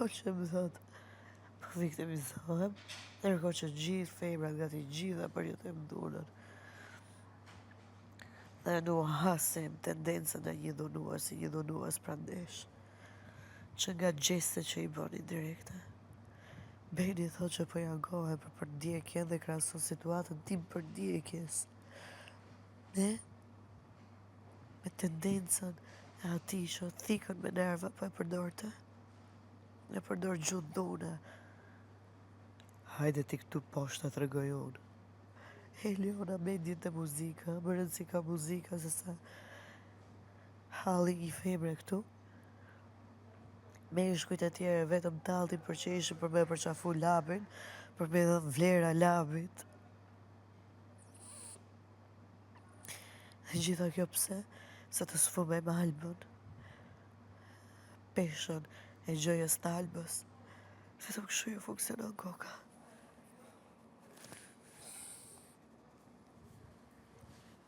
që më thot, po viktimizohem, ndërkohë që gjithë femrat nga të gjitha përjetojmë dhunën. Dhe nuk hasim tendencën e një dhunuar si një dhunuas prandesh, që nga gjeste që i bëni direkte. Beni thot që po jangohem për përdjekje dhe krahason situatën tim përdjekjes. Ne, me tendencën e atij që thikën me nerva po e përdorte, e përdor gjuhë dhune. Hajde ti këtu poshtë të rregoj unë. Leona me ndjen të muzika, më rëndësi ka muzika se sa halli një femre këtu. Me shkujt e tjere vetëm talltin për që ishin për me përqafu labin, për me dhënë vlera labit. Dhe gjitha kjo pse? Se të sfumej me albën, peshën e gjojës të albës. Vetëm kështu ju funksionon koka.